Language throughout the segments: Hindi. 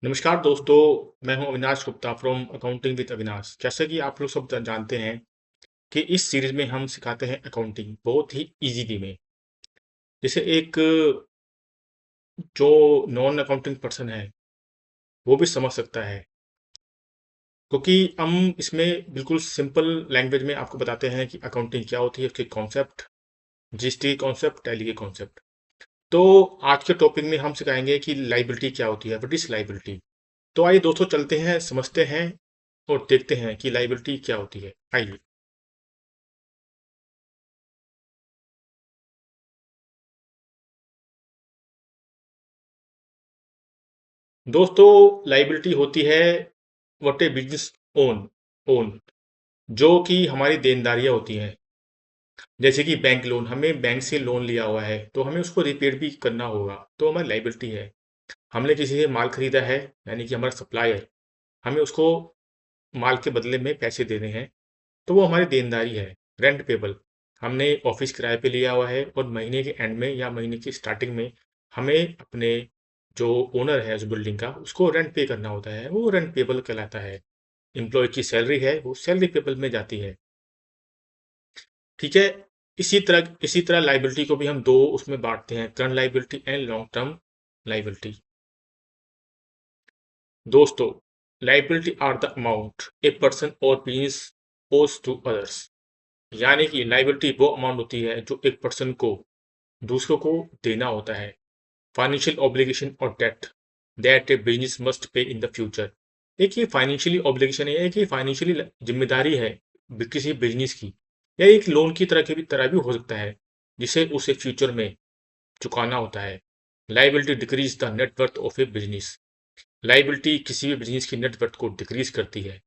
नमस्कार दोस्तों। मैं हूं Avinash Gupta from accounting with Avinash. जैसे कि आप लोग सब जानते हैं कि इस सीरीज में हम सिखाते हैं अकाउंटिंग बहुत ही इजी वे में। जैसे एक जो नॉन अकाउंटिंग पर्सन है वो भी समझ सकता है, क्योंकि हम इसमें बिल्कुल सिंपल लैंग्वेज में आपको बताते हैं कि अकाउंटिंग क्या होती है, उसके कॉन्सेप्ट, जीएसटी कॉन्सेप्ट, टैली के कॉन्सेप्ट। तो आज के टॉपिक में हम सिखाएंगे कि लाइबिलिटी क्या होती है, व्हाट इज लाइबिलिटी। तो आइए दोस्तों चलते हैं, समझते हैं और देखते हैं कि लाइबिलिटी क्या होती है। आइए दोस्तों, लाइबिलिटी होती है what A business own own जो कि हमारी देनदारियां होती हैं। जैसे कि बैंक लोन, हमें बैंक से लोन लिया हुआ है तो हमें उसको रिपेड भी करना होगा, तो हमारी लाइबिलिटी है। हमने किसी से माल खरीदा है, यानी कि हमारा सप्लायर हमें उसको माल के बदले में पैसे देने हैं, तो वो हमारी देनदारी है। रेंट पेबल, हमने ऑफिस किराए पे लिया हुआ है और महीने के एंड में या महीने की स्टार्टिंग में हमें अपने जो ओनर है उस बिल्डिंग का उसको रेंट पे करना होता है, वो रेंट पेबल कहलाता है। एम्प्लॉय की सैलरी है वो सैलरी पेबल में जाती है। ठीक है। इसी तरह लाइबिलिटी को भी हम दो उसमें बांटते हैं, current liability and long term liability. दोस्तों, liability are the amount a person और बिजनेस ओज टू अदर्स। यानी कि लाइबिलिटी वो अमाउंट होती है जो एक पर्सन को दूसरों को देना होता है। फाइनेंशियल ऑब्लिगेशन और debt that a business must pay in the future. एक ये फाइनेंशियली ऑब्लिगेशन है, एक ये फाइनेंशियली जिम्मेदारी है किसी बिजनेस की, या एक लोन की तरह भी हो सकता है जिसे उसे फ्यूचर में चुकाना होता है। Liability decrease the net worth of A business. Liability किसी भी बिजनेस की नेटवर्थ को डिक्रीज करती है।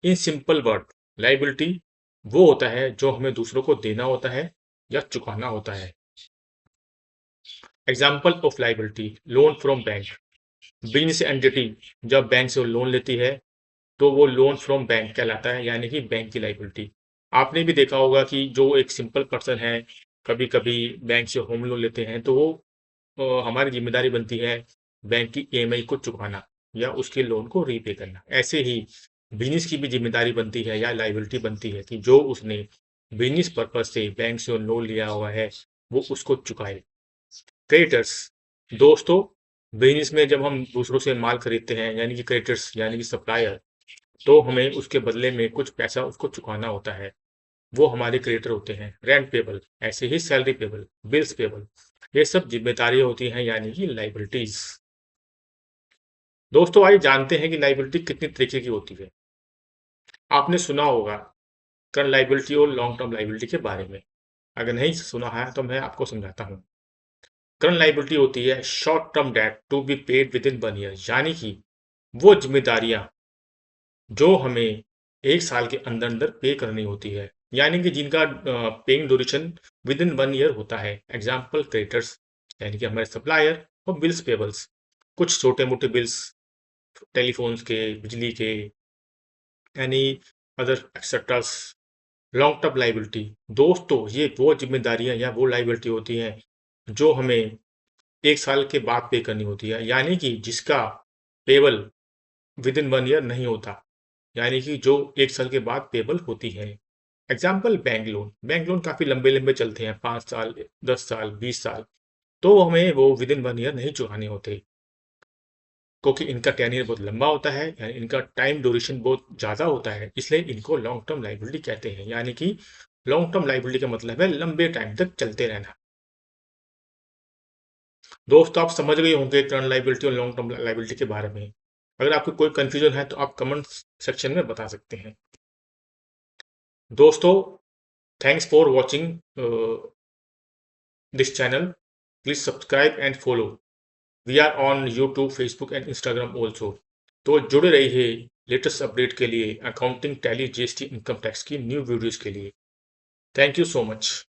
इन सिंपल वर्ड, लाइबिलिटी वो होता है जो हमें दूसरों को देना होता है या चुकाना होता है। Example of liability, loan from bank. Business entity जब बैंक से लोन लेती है तो वो लोन फ्रॉम बैंक कहलाता है, यानी कि बैंक की लाइबिलिटी। आपने भी देखा होगा कि जो एक सिंपल पर्सन है, कभी कभी बैंक से होम लोन लेते हैं तो वो हमारी जिम्मेदारी बनती है बैंक की ईएमआई को चुकाना या उसके लोन को रीपे करना। ऐसे ही बिजनेस की भी जिम्मेदारी बनती है या लाइबिलिटी बनती है कि जो उसने बिजनेस पर्पज से बैंक से लोन लिया हुआ है वो उसको चुकाए। क्रेडिटर्स, दोस्तों, बिजनेस में जब हम दूसरों से माल खरीदते हैं, यानी कि क्रेडिटर्स यानी कि सप्लायर, तो हमें उसके बदले में कुछ पैसा उसको चुकाना होता है, वो हमारे क्रेडिटर होते हैं। रेंट पेबल, ऐसे ही सैलरी पेबल, बिल्स पेबल, ये सब जिम्मेदारियां होती हैं, यानी कि लाइबिलिटीज। दोस्तों, आइए जानते हैं कि लाइबिलिटी कितनी तरीके की होती है। आपने सुना होगा करंट लाइबिलिटी और लॉन्ग टर्म लाइबिलिटी के बारे में। अगर नहीं सुना है तो मैं आपको समझाता हूँ। करंट लाइबिलिटी होती है short term debt to be paid within 1 year, यानी कि वो जिम्मेदारियां जो हमें 1 साल के अंदर अंदर पे करनी होती है, यानी कि जिनका paying duration with in 1 year होता है। एग्जाम्पल क्रेडिटर्स, यानी कि हमारे सप्लायर, और बिल्स पेबल्स, कुछ छोटे मोटे बिल्स, टेलीफोन्स के, बिजली के, any other etceteras. Long term liability, दोस्तों, ये वो जिम्मेदारियां या वो लाइबिलिटी होती हैं जो हमें 1 साल के बाद पे करनी होती है, यानी कि जिसका पेबल विद इन 1 ईयर नहीं होता, यानी कि जो 1 साल के बाद पेबल होती है। Example bank loan, bank loan काफी लंबे लंबे चलते हैं, 5 साल, 10 साल, 20 साल, तो हमें वो विद इन 1 ईयर नहीं चुकाने होते, क्योंकि इनका टेन्योर बहुत लंबा होता है, यानी इनका टाइम ड्यूरेशन बहुत ज़्यादा होता है, इसलिए इनको लॉन्ग टर्म लाइबिलिटी कहते हैं। यानी कि लॉन्ग टर्म लाइबिलिटी का मतलब है लंबे टाइम तक चलते रहना। दोस्तों, आप समझ गए होंगे करंट लाइबिलिटी और लॉन्ग टर्म लाइबिलिटी के बारे में। अगर आपको कोई कंफ्यूजन है तो आप कमेंट सेक्शन में बता सकते हैं। दोस्तों, thanks for watching this channel. Please subscribe and follow. We are on YouTube, Facebook and Instagram also. तो जुड़े रहिए लेटेस्ट अपडेट के लिए, accounting, Tally, GST, income tax की न्यू वीडियोस के लिए। Thank you so much.